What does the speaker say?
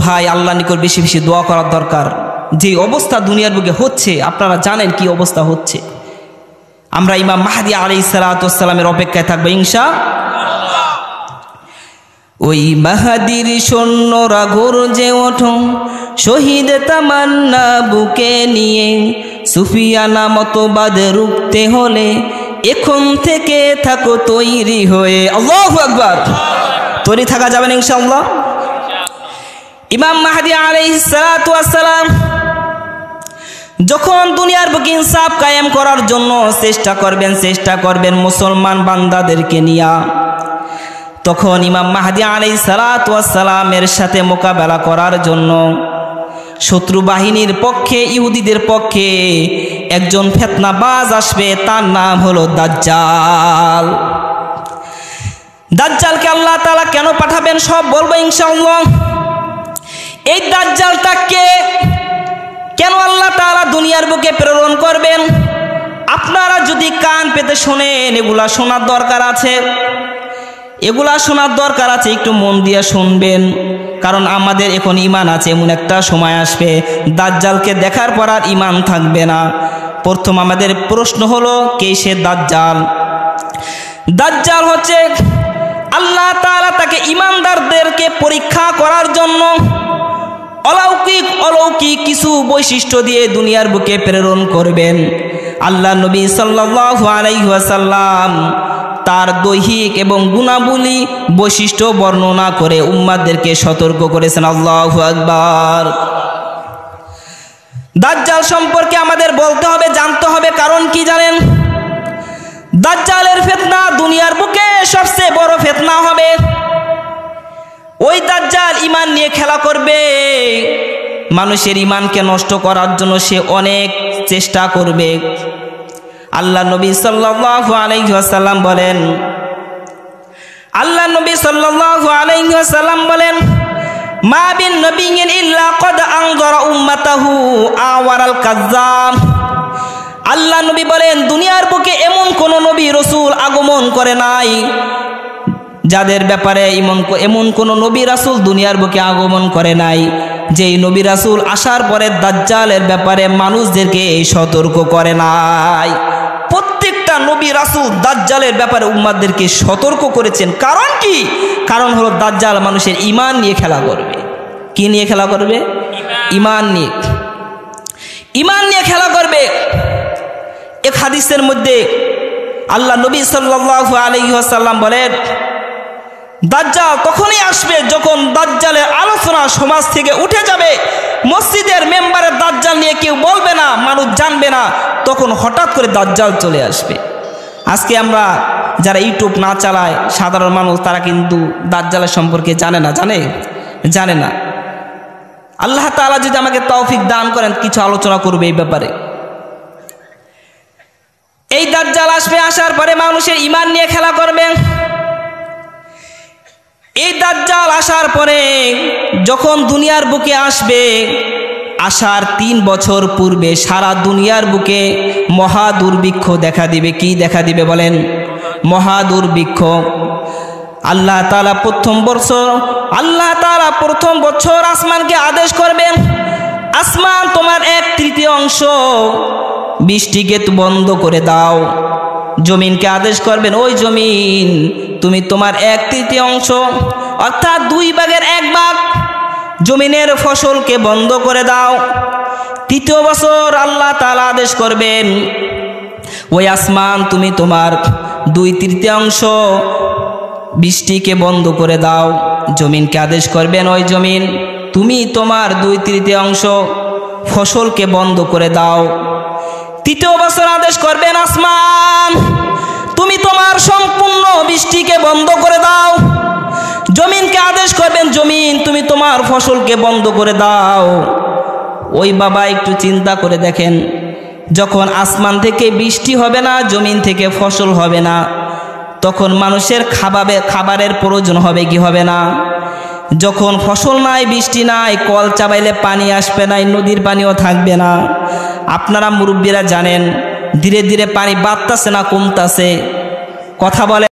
ভাই আল্লাহ নিকট বেশি বেশি দোয়া করার দরকার। যে অবস্থা দুনিয়ার বুকে হচ্ছে আপনারা জানেন কি অবস্থা হচ্ছে। আমরা ইমাম মাহদী আলাইহিস সালাতু ওয়াস সালামের অপেক্ষায় থাকবো ইনশাআল্লাহ। ওই মাহদীর সৈন্যরা গর্জে ওঠো শহীদ তামান্না বুকে নিয়ে, সুফিয়ানা মতবাদ রুখতে হলে এখন থেকে থাকো তৈরি হয়ে। আল্লাহু আকবার। তৈরি থাকা যাবে না ইনশাআল্লাহ। ইমাম মাহদী আলাইহিস সালাতু ওয়াস সালাম যখন দুনিয়ার বুকে ইনসাফ কায়েম করার জন্য চেষ্টা করবেন মুসলমান বান্দাদেরকে নিয়া, তখন ইমাম মাহদী আলাইহিস সালাতু ওয়াস সালামের সাথে মোকাবেলা করার জন্য শত্রু বাহিনীর পক্ষে ইহুদিদের পক্ষে একজন ফিতনাবাজ আসবে, তার নাম হলো দাজ্জাল। দাজ্জালকে আল্লাহ তাআলা কেন পাঠাবেন সব বলবো ইনশাআল্লাহ। এই দাজ্জালটা কে, কেন আল্লাহ তাআলা দুনিয়ার বুকে প্রেরণ করবেন, আপনারা যদি কান পেতে শোনেন এগুলা শোনার দরকার আছে, একটু মন দিয়ে শুনবেন। কারণ আমাদের এখন ঈমান আছে, এমন একটা সময় আসবে দাজ্জালকে দেখার পর আর ঈমান থাকবে না। প্রথম আমাদের প্রশ্ন হলো কে সে দাজ্জাল? দাজ্জাল হচ্ছে আল্লাহ তাআলা তাকে ঈমানদারদেরকে পরীক্ষা করার জন্য অলৌকিক কিছু বৈশিষ্ট্য দিয়ে দুনিয়ার বুকে প্রেরণ করবেন। আল্লাহ নবী সাল্লাল্লাহু আলাইহি ওয়াসাল্লাম তার দৈহিক এবং গুণাবলী বৈশিষ্ট্য বর্ণনা করে উম্মাদেরকে সতর্ক করেছেন। আল্লাহু আকবার। দাজ্জাল সম্পর্কে আমাদের বলতে হবে, জানতে হবে। কারণ কি জানেন? দাজ্জালের ফিতনা দুনিয়ার বুকে সবচেয়ে বড় ফিতনা হবে। ওই দাজ্জাল ঈমান নিয়ে খেলা করবে, মানুষের ঈমানকে নষ্ট করার জন্য সে অনেক চেষ্টা করবে। আল্লাহ নবী সাল্লাল্লাহু আলাইহি ওয়াসাল্লাম বলেন, মা বিন নবিয়্যিন ইল্লা ক্বাদ আনযারা উম্মাতাহু আওয়ারাল কাযযাব। আল্লাহ নবী বলেন দুনিয়ার বুকে এমন কোন নবী রাসূল আগমন করে নাই যাদের ব্যাপারে এমন কোন নবী রাসূল দুনিয়ার বুকে আগমন করে নাই যেই নবী রাসূল আসার পরে দাজ্জালের ব্যাপারে মানুষদেরকে সতর্ক করে নাই। প্রত্যেকটা নবী রাসূল দাজ্জালের ব্যাপারে উম্মাদেরকে সতর্ক করেছেন। কারণ কি? কারণ হলো দাজ্জাল মানুষের ঈমান নিয়ে খেলা করবে। কি নিয়ে খেলা করবে? ঈমান নিয়ে খেলা করবে। এক হাদিসের মধ্যে আল্লাহ নবী সাল্লাল্লাহু আলাইহি ওয়াসাল্লাম বলেন, দাজ্জাল তখনই আসবে যখন দাজ্জালের আলোচনা সমাজ থেকে উঠে যাবে, মসজিদের মেম্বারে দাজ্জাল নিয়ে কেউ বলবে না, মানুষ জানবে না, তখন হঠাৎ করে দাজ্জাল চলে আসবে। আজকে আমরা যারা ইউটিউব না চালায় সাধারণ মানুষ, তারা কিন্তু দাজ্জালের সম্পর্কে জানে না। আল্লাহ তাআলা যদি আমাকে তৌফিক দান করেন কিছু আলোচনা করবে এই ব্যাপারে। এই দাজ্জাল আসবে, আসার পরে মানুষের ঈমান নিয়ে খেলা করবে। এই দাজ্জাল আসার পরে যখন দুনিয়ার বুকে আসবে, আসার 3 বছর পূর্বে সারা দুনিয়ার বুকে মহা দুর্ভিক্ষ দেখা দিবে। কি দেখা দিবে বলেন? মহা দুর্ভিক্ষ। আল্লাহ তাআলা প্রথম বছর আসমানকে আদেশ করবেন, আসমান তোমার 1/3 বৃষ্টিকে বন্ধ করে দাও। জমিনকে আদেশ করবেন, ওই জমিন তুমি তোমার 1/3 অর্থাৎ 2 ভাগের 1 ভাগ জমিনের ফসলকে বন্ধ করে দাও। 3য় বছর আল্লাহ তাআলা আদেশ করবেন, ওই আসমান তুমি তোমার 2/3 বৃষ্টিকে বন্ধ করে দাও। জমিনকে আদেশ করবেন, ওই জমিন তুমি তোমার 2/3 ফসলকে বন্ধ করে দাও। 3য় বছর আদেশ করবেন, আসমান তুমি তোমার সম্পূর্ণ বৃষ্টিকে বন্ধ করে দাও। জমিনকে আদেশ করবেন, জমিন তুমি তোমার ফসলকে বন্ধ করে দাও। ওই বাবা একটু চিন্তা করে দেখেন, যখন আসমান থেকে বৃষ্টি হবে না, জমিন থেকে ফসল হবে না, তখন মানুষের খাবারের প্রয়োজন হবে কি হবে না? যখন ফসল নাই, বৃষ্টি নাই, কল চাবাইলে পানি আসবে না, নদীর পানিও থাকবে না। আপনারা মুরব্বীরা জানেন ধীরে ধীরে পানি বাড়তাছে না কমতাছে? কথা বলে।